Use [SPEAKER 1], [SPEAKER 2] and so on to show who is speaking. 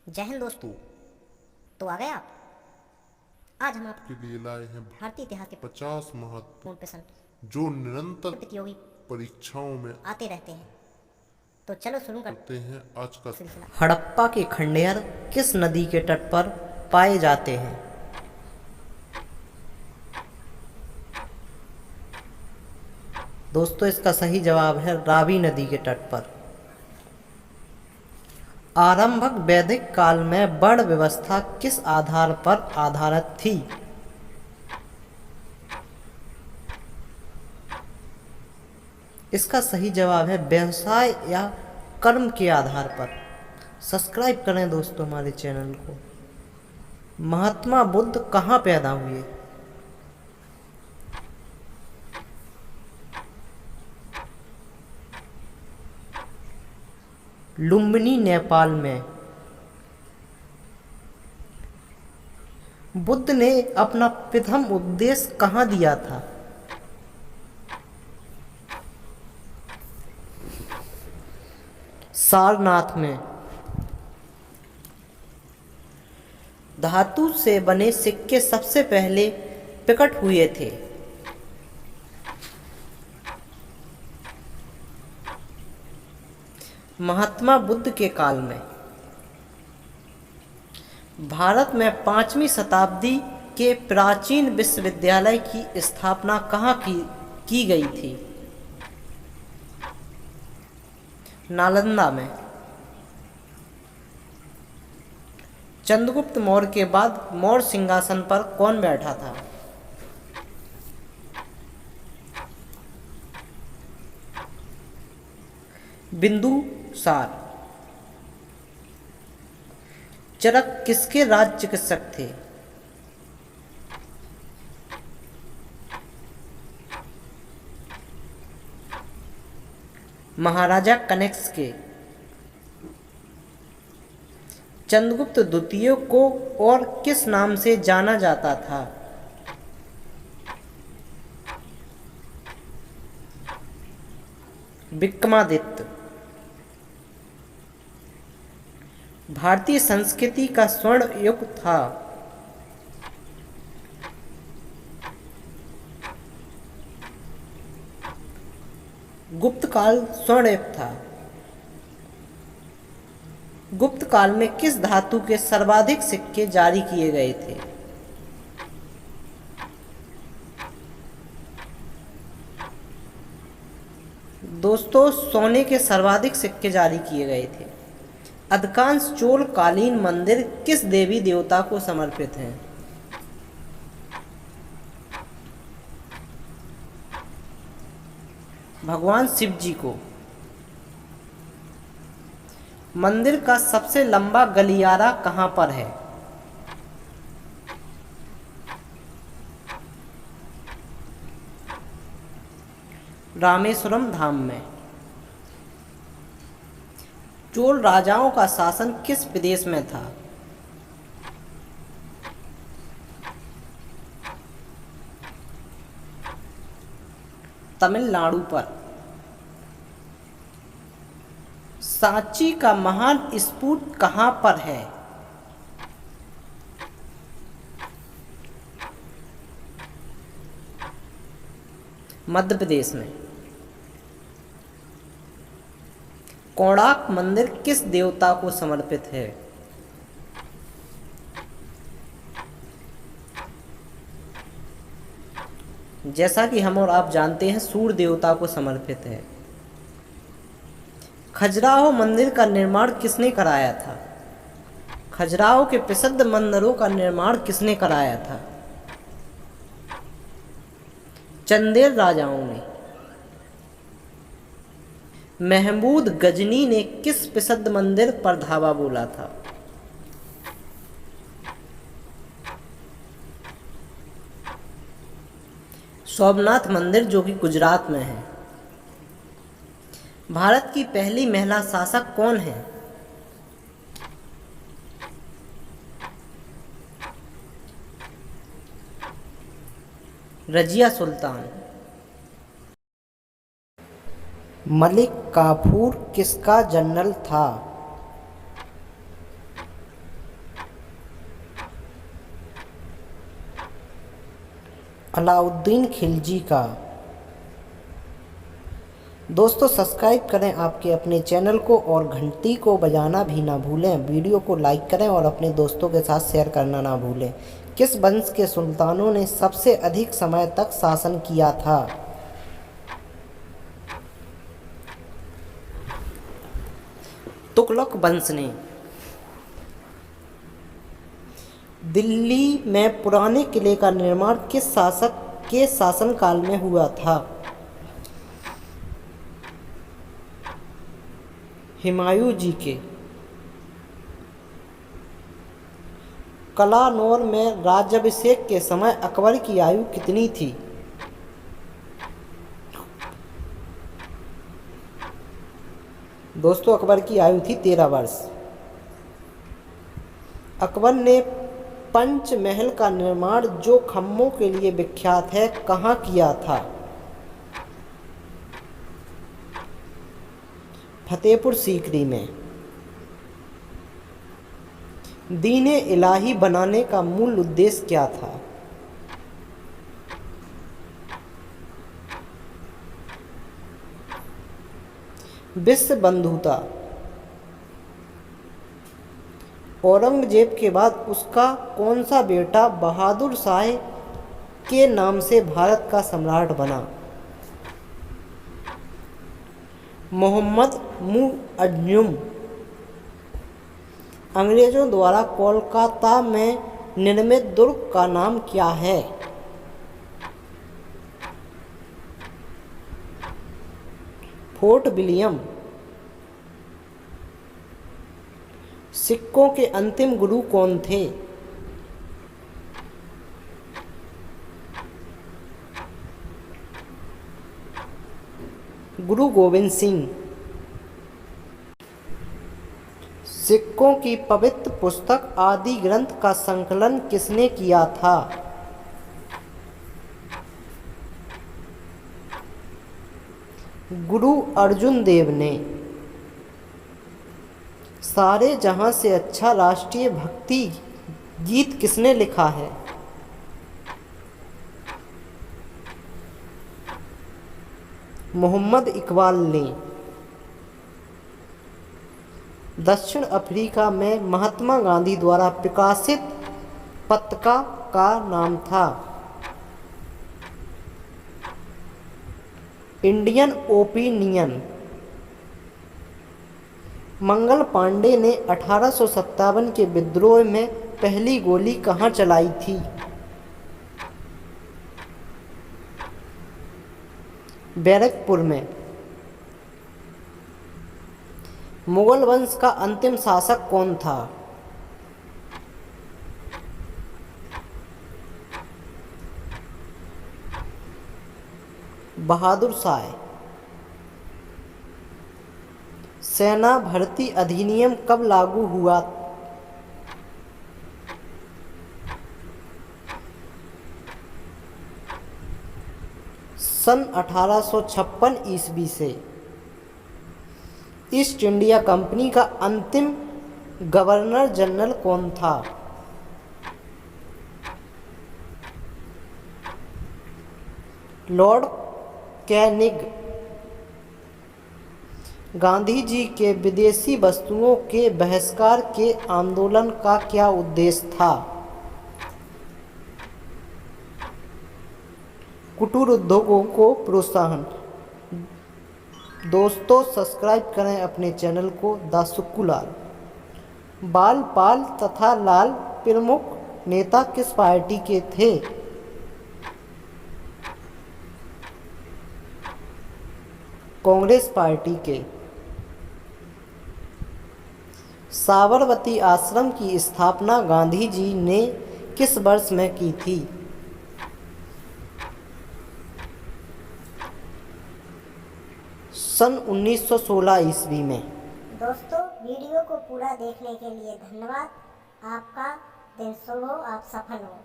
[SPEAKER 1] जय हिंद दोस्तों। तो आ गए आप। आज हम आपके
[SPEAKER 2] लिए लाए हैं
[SPEAKER 1] भारतीय इतिहास के
[SPEAKER 2] 50 महत्वपूर्ण
[SPEAKER 1] पूर्ण प्रश्न
[SPEAKER 2] जो निरंतर
[SPEAKER 1] प्रतियोगी
[SPEAKER 2] परीक्षाओं में
[SPEAKER 1] आते रहते हैं। तो चलो शुरू
[SPEAKER 2] करते हैं आज का
[SPEAKER 1] सिलसिला।
[SPEAKER 3] हड़प्पा के खंडहर किस नदी के तट पर पाए जाते हैं? दोस्तों, इसका सही जवाब है रावी नदी के तट पर। आरंभक वैदिक काल में वर्ण व्यवस्था किस आधार पर आधारित थी? इसका सही जवाब है व्यवसाय या कर्म के आधार पर। सब्सक्राइब करें दोस्तों हमारे चैनल को। महात्मा बुद्ध कहाँ पैदा हुए? लुम्बिनी, नेपाल में। बुद्ध ने अपना प्रथम उपदेश कहाँ दिया था? सारनाथ में। धातु से बने सिक्के सबसे पहले प्रकट हुए थे? महात्मा बुद्ध के काल में। भारत में 5वीं शताब्दी के प्राचीन विश्वविद्यालय की स्थापना कहाँ की गई थी? नालंदा में। चंद्रगुप्त मौर्य के बाद मौर्य सिंहासन पर कौन बैठा था? बिंदुसार। चरक किसके राज चिकित्सक थे? महाराजा कनिष्क के। चंद्रगुप्त द्वितीय को और किस नाम से जाना जाता था? विक्रमादित्य। भारतीय संस्कृति का स्वर्ण युग था? गुप्त काल स्वर्ण युग था। गुप्त काल में किस धातु के सर्वाधिक सिक्के जारी किए गए थे? दोस्तों, सोने के सर्वाधिक सिक्के जारी किए गए थे। अधिकांश चोल कालीन मंदिर किस देवी देवता को समर्पित हैं? भगवान शिव जी को। मंदिर का सबसे लंबा गलियारा कहाँ पर है? रामेश्वरम धाम में। चोल राजाओं का शासन किस प्रदेश में था? तमिलनाडु पर। सांची का महान स्तूप कहाँ पर है? मध्य प्रदेश में। कोणार्क मंदिर किस देवता को समर्पित है? जैसा कि हम और आप जानते हैं, सूर्य देवता को समर्पित है। खजुराहो मंदिर का निर्माण किसने कराया था? खजुराहो के प्रसिद्ध मंदिरों का निर्माण किसने कराया था? चंदेल राजाओं ने। महमूद गजनी ने किस प्रसिद्ध मंदिर पर धावा बोला था? सोमनाथ मंदिर, जो कि गुजरात में है। भारत की पहली महिला शासक कौन है? रजिया सुल्तान। मलिक काफूर किसका जनरल था? अलाउद्दीन खिलजी का। दोस्तों सब्सक्राइब करें आपके अपने चैनल को और घंटी को बजाना भी ना भूलें। वीडियो को लाइक करें और अपने दोस्तों के साथ शेयर करना ना भूलें। किस वंश के सुल्तानों ने सबसे अधिक समय तक शासन किया था? तुगलक वंश ने। दिल्ली में पुराने किले का निर्माण किस शासक के शासनकाल में हुआ था? हुमायूं जी के। कलानौर में राज्याभिषेक के समय अकबर की आयु कितनी थी? दोस्तों अकबर की आयु थी 13 वर्ष। अकबर ने पंचमहल का निर्माण जो खम्भों के लिए विख्यात है कहाँ किया था? फतेहपुर सीकरी में। दीन-ए इलाही बनाने का मूल उद्देश्य क्या था? विश्व बंधुता। औरंगजेब के बाद उसका कौन सा बेटा बहादुर शाह के नाम से भारत का सम्राट बना? मोहम्मद मुअज्जम। अंग्रेजों द्वारा कोलकाता में निर्मित दुर्ग का नाम क्या है? Fort William. सिखों के अंतिम गुरु कौन थे? गुरु गोविंद सिंह। सिखों की पवित्र पुस्तक आदि ग्रंथ का संकलन किसने किया था? गुरु अर्जुन देव ने। सारे जहां से अच्छा राष्ट्रीय भक्ति गीत किसने लिखा है? मोहम्मद इकबाल ने। दक्षिण अफ्रीका में महात्मा गांधी द्वारा प्रकाशित पत्रिका का नाम था? Indian opinion. मंगल पांडे ने 1857 के विद्रोह में पहली गोली कहाँ चलाई थी? बैरकपुर में। मुगल वंश का अंतिम शासक कौन था? बहादुर शाह। सेना भर्ती अधिनियम कब लागू हुआ? सन 1856 ईस्वी से। ईस्ट इंडिया कंपनी का अंतिम गवर्नर जनरल कौन था? Lord Canning. गांधी जी के विदेशी वस्तुओं के बहिष्कार के आंदोलन का क्या उद्देश्य था? कुटीर उद्योगों को प्रोत्साहन। दोस्तों सब्सक्राइब करें अपने चैनल को द सुक्कू लाल। बाल पाल तथा लाल प्रमुख नेता किस पार्टी के थे? कांग्रेस पार्टी के। साबरमती आश्रम की स्थापना गांधी जी ने किस वर्ष में की थी? सन 1916 ईस्वी में।
[SPEAKER 1] दोस्तों वीडियो को पूरा देखने के लिए धन्यवाद। आपका दिन शुभ हो, आप सफल हो।